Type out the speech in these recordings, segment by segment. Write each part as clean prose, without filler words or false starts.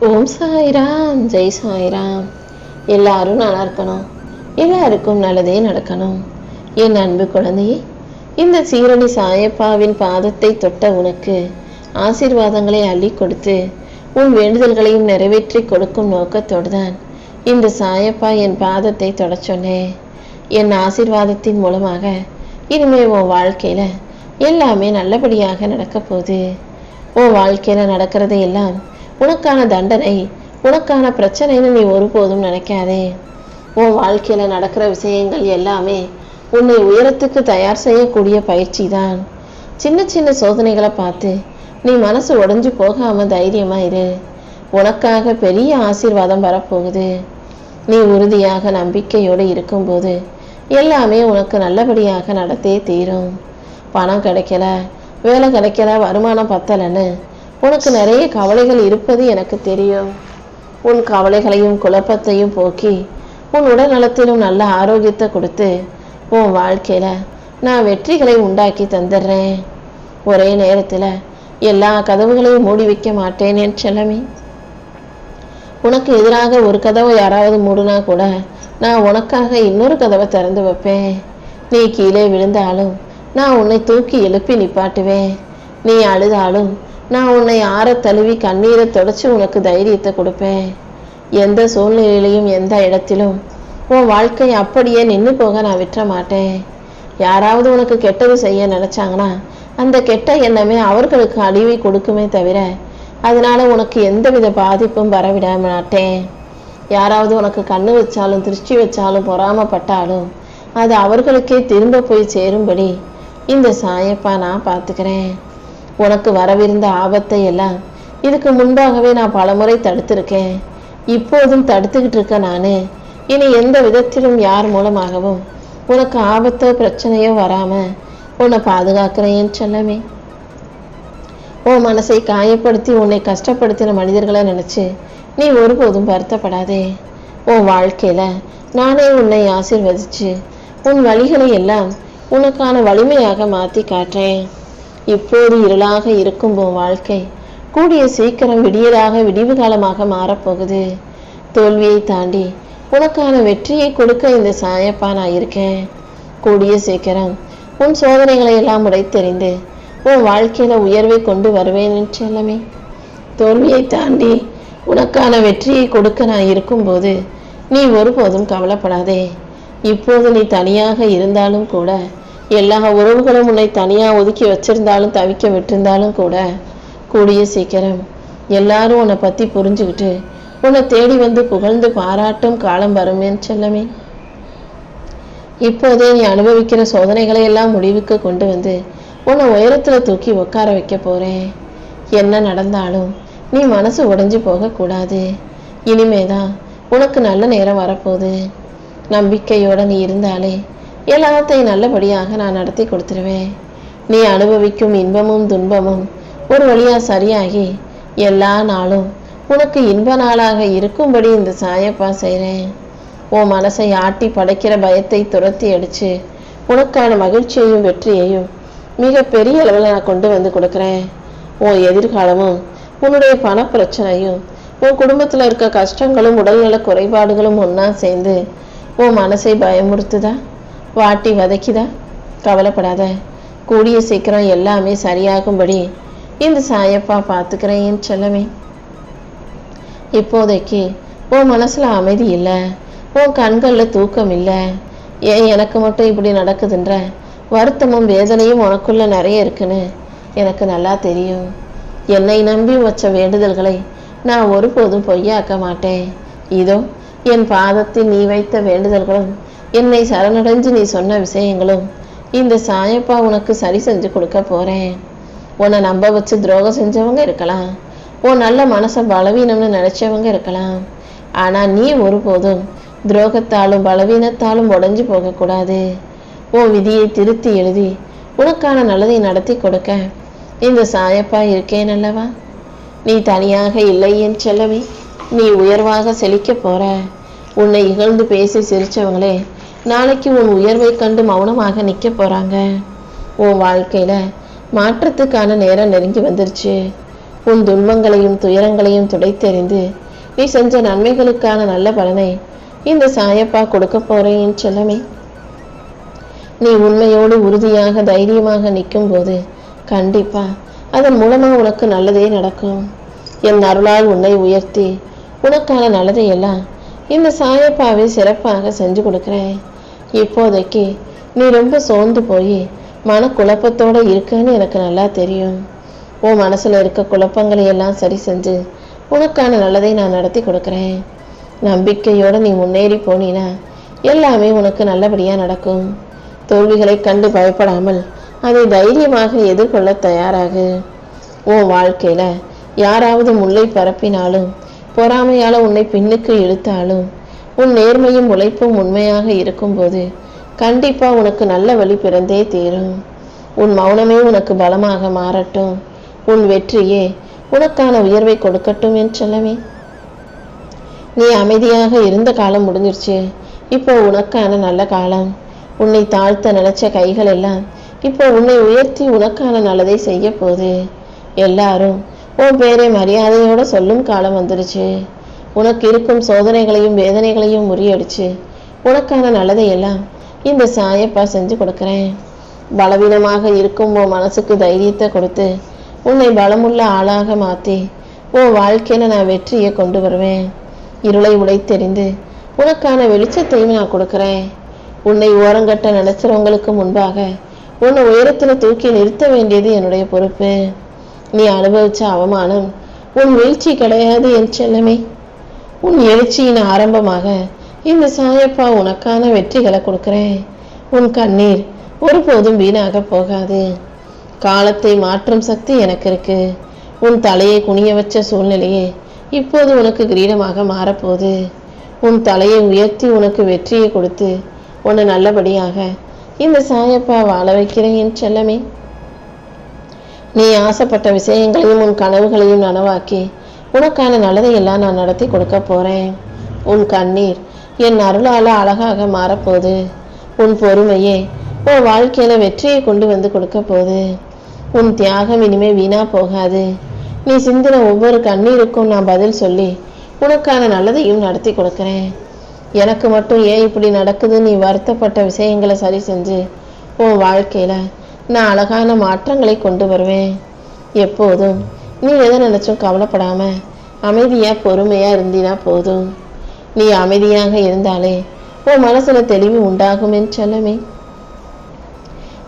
ஓம் சாய்ராம், ஜெய் சாய்ராம். எல்லாரும் நல்லா இருக்கணும், எல்லாருக்கும் நல்லதே நடக்கணும். என் அன்பு குழந்தையே, இந்த சீரணி சாயப்பாவின் பாதத்தை தொட்ட உனக்கு ஆசீர்வாதங்களை அள்ளி கொடுத்து உன் வேண்டுதல்களையும் நிறைவேற்றி கொடுக்கும் நோக்கத்தோடு தான் இந்த சாயப்பா என் பாதத்தை தொட சொன்னேன். என் ஆசீர்வாதத்தின் மூலமாக இனிமே உன் வாழ்க்கையில எல்லாமே நல்லபடியாக நடக்க போகுது. உன் வாழ்க்கையில நடக்கிறதை எல்லாம் உனக்கான தண்டனை, உனக்கான பிரச்சனைன்னு நீ ஒருபோதும் நினைக்காதே. உன் வாழ்க்கையில நடக்கிற விஷயங்கள் எல்லாமே உன்னை உயரத்துக்கு தயார் செய்யக்கூடிய பயிற்சி தான். சின்ன சின்ன சோதனைகளை பார்த்து நீ மனசு உடைஞ்சு போகாம தைரியமா இரு. உனக்காக பெரிய ஆசீர்வாதம் வரப்போகுது. நீ உறுதியாக நம்பிக்கையோடு இருக்கும்போது எல்லாமே உனக்கு நல்லபடியாக நடத்தே தீரும். பணம் கிடைக்கல, வேலை கிடைக்கல, வருமானம் பத்தலைன்னு உனக்கு நிறைய கவலைகள் இருப்பது எனக்கு தெரியும். உன் கவலைகளையும் குழப்பத்தையும் போக்கி உன் உடல் நலத்திலும் நல்ல ஆரோக்கியத்தை கொடுத்து உன் வாழ்க்கையில நான் வெற்றிகளை உண்டாக்கி தந்துடுறேன். ஒரே நேரத்துல எல்லா கதவுகளையும் மூடி வைக்க மாட்டேன் என் செல்லமே. உனக்கு எதிராக ஒரு கதவை யாராவது மூடுனா கூட நான் உனக்காக இன்னொரு கதவை திறந்து வைப்பேன். நீ கீழே விழுந்தாலும் நான் உன்னை தூக்கி எழுப்பி நிப்பாட்டுவேன். நீ அழுதாலும் நான் உன்னை ஆற தழுவி கண்ணீரை தொடச்சி உனக்கு தைரியத்தை கொடுப்பேன். எந்த சூழ்நிலையிலையும் எந்த இடத்திலும் உன் வாழ்க்கை அப்படியே நின்று போக நான் விட்டுற மாட்டேன். யாராவது உனக்கு கெட்டது செய்ய நினைச்சாங்கன்னா அந்த கெட்ட எண்ணமே அவர்களுக்கு அழிவை கொடுக்குமே தவிர அதனால உனக்கு எந்தவித பாதிப்பும் வரவிட மாட்டேன். யாராவது உனக்கு கண்ணு வச்சாலும் திருஷ்டி வச்சாலும் பொறாமப்பட்டாலும் அது அவர்களுக்கே திரும்ப போய் சேரும்படி இந்த சாயப்பா நான் பார்த்துக்கிறேன். உனக்கு வரவிருந்த ஆபத்தை எல்லாம் இதுக்கு முன்பாகவே நான் பலமுறை தடுத்திருக்கேன். இப்போதும் தடுத்துக்கிட்டு இருக்க நானு. இனி எந்த விதத்திலும் யார் மூலமாகவும் உனக்கு ஆபத்தோ பிரச்சனையோ வராம உன்னை பாதுகாக்கிறேன் செல்லமே. உன் மனசை காயப்படுத்தி உன்னை கஷ்டப்படுத்தின மனிதர்களை நினைச்சு நீ ஒருபோதும் வருத்தப்படாதே. உன் வாழ்க்கையில நானே உன்னை ஆசீர்வதிச்சு உன் வழிகளை எல்லாம் உனக்கான வலிமையாக மாற்றி காட்டுறேன். இப்போது இருளாக இருக்கும் உன் வாழ்க்கை கூடிய சீக்கிரம் விடியலாக விடிவு காலமாக மாறப்போகுது. தோல்வியை தாண்டி உனக்கான வெற்றியை கொடுக்க இந்த சாயப்பா நான் இருக்கேன். கூடிய சீக்கிரம் உன் சோதனைகளை எல்லாம் உடைத்தெறிந்து உன் வாழ்க்கையில உயர்வை கொண்டு வருவேன் செல்லமே. தோல்வியை தாண்டி உனக்கான வெற்றியை கொடுக்க நான் இருக்கும்போது நீ ஒருபோதும் கவலைப்படாதே. இப்போது நீ தனியாக இருந்தாலும் கூட, எல்லா உறவுகளும் உன்னை தனியா ஒதுக்கி வச்சிருந்தாலும் தவிக்க விட்டிருந்தாலும் கூட கூடிய சீக்கிரம் எல்லாரும் உன்னை பத்தி புரிஞ்சுக்கிட்டு உன்னை தேடி வந்து புகழ்ந்து பாராட்டும் காலம் வருமேன் செல்லமே. இப்போதே நீ அனுபவிக்கிற சோதனைகளை எல்லாம் முடிவுக்கு கொண்டு வந்து உன்னை உயரத்துல தூக்கி உட்கார வைக்க போறேன். என்ன நடந்தாலும் நீ மனசு உடைஞ்சு போகக்கூடாது. இனிமேதான் உனக்கு நல்ல நேரம் வரப்போகுது. நம்பிக்கையோட நீ இருந்தாலே எல்லாத்தையும் நல்லபடியாக நான் நடத்தி கொடுத்துருவேன். நீ அனுபவிக்கும் இன்பமும் துன்பமும் ஒரு வழியா சரியாகி எல்லா நாளும் உனக்கு இன்ப நாளாக இருக்கும்படி இந்த சாயப்பா செய்கிறேன். உன் மனசை ஆட்டி படைக்கிற பயத்தை துரத்தி அடிச்சு உனக்கான மகிழ்ச்சியையும் வெற்றியையும் மிக பெரிய அளவில் நான் கொண்டு வந்து கொடுக்குறேன். உன் எதிர்காலமும் உன்னுடைய பண பிரச்சனையும் உன் குடும்பத்தில் இருக்க கஷ்டங்களும் உடல்நல குறைபாடுகளும் ஒன்றா சேர்ந்து உன் மனசை பயமுறுத்துதா, வாட்டி வதக்கிதா? கவலைப்படாத. கூடிய சீக்கிரம் எல்லாமே சரியாகும்படி இந்த சாயப்பா பார்த்துக்கிறேன் என் செல்லமே. இப்போதைக்கு உன் மனசுல அமைதி இல்லை, உன் கண்களில் தூக்கம் இல்லை. ஏன் எனக்கு மட்டும் இப்படி நடக்குதுன்ற வருத்தமும் வேதனையும் உனக்குள்ள நிறைய இருக்குன்னு எனக்கு நல்லா தெரியும். என்னை நம்பி வச்ச வேண்டுதல்களை நான் ஒருபோதும் பொய்யாக்க மாட்டேன். இதோ என் பாதத்தில் நீ வைத்த வேண்டுதல்களும் என்னை சரணடைஞ்சு நீ சொன்ன விஷயங்களும் இந்த சாயப்பா உனக்கு சரி செஞ்சு கொடுக்க போறேன். உன்னை நம்ப வச்சு துரோகம் செஞ்சவங்க இருக்கலாம், உன் நல்ல மனசை பலவீனம்னு நினைச்சவங்க இருக்கலாம். ஆனா நீ ஒருபோதும் துரோகத்தாலும் பலவீனத்தாலும் உடைஞ்சு போகக்கூடாது. உன் விதியை திருத்தி எழுதி உனக்கான நல்லதை நடத்தி கொடுக்க இந்த சாயப்பா இருக்கேன் அல்லவா. நீ தனியாக இல்லை என் செல்லவே. நீ உயர்வாக செழிக்க போற. உன்னை இகழ்ந்து பேசி சிரிச்சவங்களே நாளைக்கு உன் உயர்வை கண்டு மௌனமாக நிற்க போறாங்க. உன் வாழ்க்கையில மாற்றத்துக்கான நேரம் நெருங்கி வந்துருச்சு. உன் துன்பங்களையும் துயரங்களையும் துடைத்தெறிந்து நீ செஞ்ச நன்மைகளுக்கான நல்ல பலனை இந்த சாயப்பா கொடுக்க போறேன் என் செல்லமே. நீ உண்மையோடு உறுதியாக தைரியமாக நிற்கும் போது கண்டிப்பா அதன் மூலமா உனக்கு நல்லதே நடக்கும். என் அருளால் உன்னை உயர்த்தி உனக்கான நல்லதை எல்லாம் இந்த சாயப்பாவை சிறப்பாக செஞ்சு கொடுக்குறேன். இப்போதைக்கு நீ ரொம்ப சோர்ந்து போய் மனக்குழப்பத்தோட இருக்குன்னு எனக்கு நல்லா தெரியும். உன் மனசுல இருக்க குழப்பங்களை எல்லாம் சரி செஞ்சு உனக்கான நல்லதை நான் நடத்தி கொடுக்குறேன். நம்பிக்கையோட நீ முன்னேறி போனீனா எல்லாமே உனக்கு நல்லபடியா நடக்கும். தோல்விகளை கண்டு பயப்படாமல் அதை தைரியமாக எதிர்கொள்ள தயாராகு. உன் வாழ்க்கையில யாராவது முல்லை பரப்பினாலும் பொறாமையால உன்னை பின்னுக்கு இழுத்தாலும் உன் நேர்மையும் உழைப்பும் உண்மையாக இருக்கும்போது கண்டிப்பா உனக்கு நல்ல வழி பிறந்தே தீரும். உன் மௌனமே உனக்கு பலமாக மாறட்டும். உன் வெற்றியே உனக்கான உயர்வை கொடுக்கட்டும் என் செல்லமே. நீ அமைதியாக இருந்த காலம் முடிஞ்சிருச்சு. இப்போ உனக்கான நல்ல காலம். உன்னை தாழ்த்த நினைச்ச கைகள் எல்லாம் இப்போ உன்னை உயர்த்தி உனக்கான நல்லதை செய்ய போகுது. எல்லாரும் உன் பேரை மரியாதையோட சொல்லும் காலம் வந்துருச்சு. உனக்கு இருக்கும் சோதனைகளையும் வேதனைகளையும் முறியடிச்சு உனக்கான நல்லதை எல்லாம் இந்த சாயப்பா செஞ்சு கொடுக்குறேன். பலவீனமாக இருக்கும் உன் மனசுக்கு தைரியத்தை கொடுத்து உன்னை பலமுள்ள ஆளாக மாற்றி உன் வாழ்க்கையில நான் வெற்றியை கொண்டு வருவேன். இருளை உடைத்தெறிந்து உனக்கான வெளிச்சத்தையும் நான் கொடுக்குறேன். உன்னை ஓரங்கட்ட நினைச்சவங்களுக்கு முன்பாக உன்னை உயரத்துல தூக்கி நிறுத்த வேண்டியது என்னுடைய பொறுப்பு. நீ அனுபவிச்ச அவமானம் உன் வீழ்ச்சி கிடையாது என் செல்லமே. உன் எழுச்சியின் ஆரம்பமாக இந்த சாயப்பா உனக்கான வெற்றிகளை கொடுக்குறேன். உன் கண்ணீர் ஒருபோதும் வீணாக போகாது. காலத்தை மாற்றும் சக்தி எனக்கு இருக்கு. உன் தலையை குனிய வச்ச சூழ்நிலையே இப்போது உனக்கு கிரீடமாக மாறப்போகுது. உன் தலையை உயர்த்தி உனக்கு வெற்றியை கொடுத்து உன்னை நல்லபடியாக இந்த சாயப்பா வாழ வைக்கிறேன் என் செல்லமே. நீ ஆசைப்பட்ட விஷயங்களையும் உன் கனவுகளையும் நனவாக்கி உனக்கான நல்லதை எல்லாம் நான் நடத்தி கொடுக்க போறேன். உன் கண்ணீர் என் அருளால அழகாக மாறப்போகுது. உன் பொறுமையே உன் வாழ்க்கையில வெற்றியை கொண்டு வந்து கொடுக்க போகுது. உன் தியாகம் இனிமே வீணா போகாது. நீ சிந்தின ஒவ்வொரு கண்ணீருக்கும் நான் பதில் சொல்லி உனக்கான நல்லதையும் நடத்தி கொடுக்குறேன். எனக்கு மட்டும் ஏன் இப்படி நடக்குது நீ வருத்தப்பட்ட விஷயங்களை சரி செஞ்சு உன் வாழ்க்கையில நான் அழகான மாற்றங்களை கொண்டு வருவேன். எப்போதும் நீ எதை நினைச்சும் கவலைப்படாம அமைதியா பொறுமையா இருந்தினா போதும். நீ அமைதியாக இருந்தாலே உன் மனசுல தெளிவு உண்டாகும் என் செல்லமே.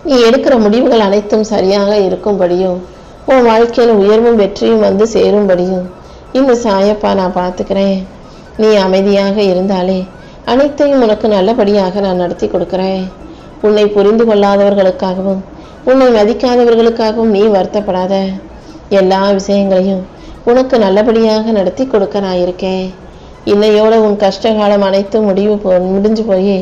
நீ எடுக்கிற முடிவுகள் அனைத்தும் சரியாக இருக்கும்படியும் உன் வாழ்க்கையில உயர்வும் வெற்றியும் வந்து சேரும்படியும் இந்த சாயப்பா நான் பார்த்துக்கிறேன். நீ அமைதியாக இருந்தாலே அனைத்தையும் உனக்கு நல்லபடியாக நான் நடத்தி கொடுக்கிறேன். உன்னை புரிந்து கொள்ளாதவர்களுக்காகவும் உன்னை மதிக்காதவர்களுக்காகவும் நீ வருத்தப்படாத. எல்லா விஷயங்களையும் உனக்கு நல்லபடியாக நடத்தி கொடுக்க நான் இருக்கேன். இன்னையோட உன் கஷ்டகாலம் அனைத்தும் முடிஞ்சு போய்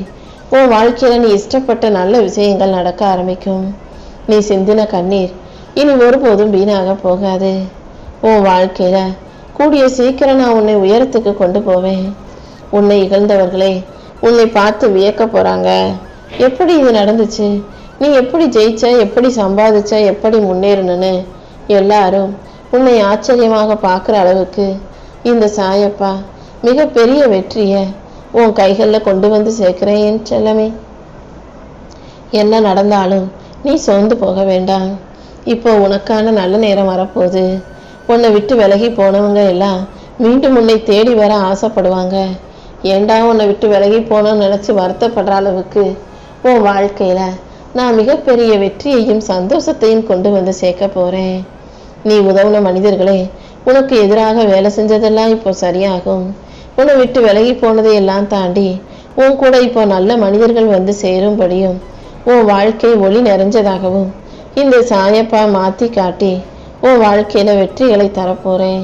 உன் வாழ்க்கையில நீ இஷ்டப்பட்ட நல்ல விஷயங்கள் நடக்க ஆரம்பிக்கும். நீ சிந்தின கண்ணீர் இனி ஒருபோதும் வீணாக போகாது. உன் வாழ்க்கையில கூடிய சீக்கிரம் நான் உன்னை உயரத்துக்கு கொண்டு போவேன். உன்னை இகழ்ந்தவர்களே உன்னை பார்த்து வியக்க போறாங்க. எப்படி இது நடந்துச்சு, நீ எப்படி ஜெயிச்ச, எப்படி சம்பாதிச்ச, எப்படி முன்னேறணும்னு எல்லாரும் உன்னை ஆச்சரியமாக பார்க்குற அளவுக்கு இந்த சாயப்பா மிகப்பெரிய வெற்றியை உன் கைகளில் கொண்டு வந்து சேர்க்கிறேன் என் செல்லமே. என்ன நடந்தாலும் நீ சோர்ந்து போக வேண்டாம். இப்போ உனக்கான நல்ல நேரம் வரப்போகுது. உன்னை விட்டு விலகி போனவங்க எல்லாம் மீண்டும் உன்னை தேடி வர ஆசைப்படுவாங்க. ஏண்டா உன்னை விட்டு விலகி போனோன்னு நினச்சி வருத்தப்படுற அளவுக்கு உன் வாழ்க்கையில நான் மிகப்பெரிய வெற்றியையும் சந்தோஷத்தையும் கொண்டு வந்து சேர்க்க போறேன். நீ உதவுன மனிதர்களே உனக்கு எதிராக வேலை செஞ்சதெல்லாம் இப்போ சரியாகும். உன்னை விட்டு விலகி போனதை எல்லாம் தாண்டி உன் கூட இப்போ நல்ல மனிதர்கள் வந்து சேரும்படியும் உன் வாழ்க்கை ஒளி நிறைஞ்சதாகவும் இந்த சாயப்பா மாத்தி காட்டி உன் வாழ்க்கையில வெற்றிகளை தரப்போறேன்.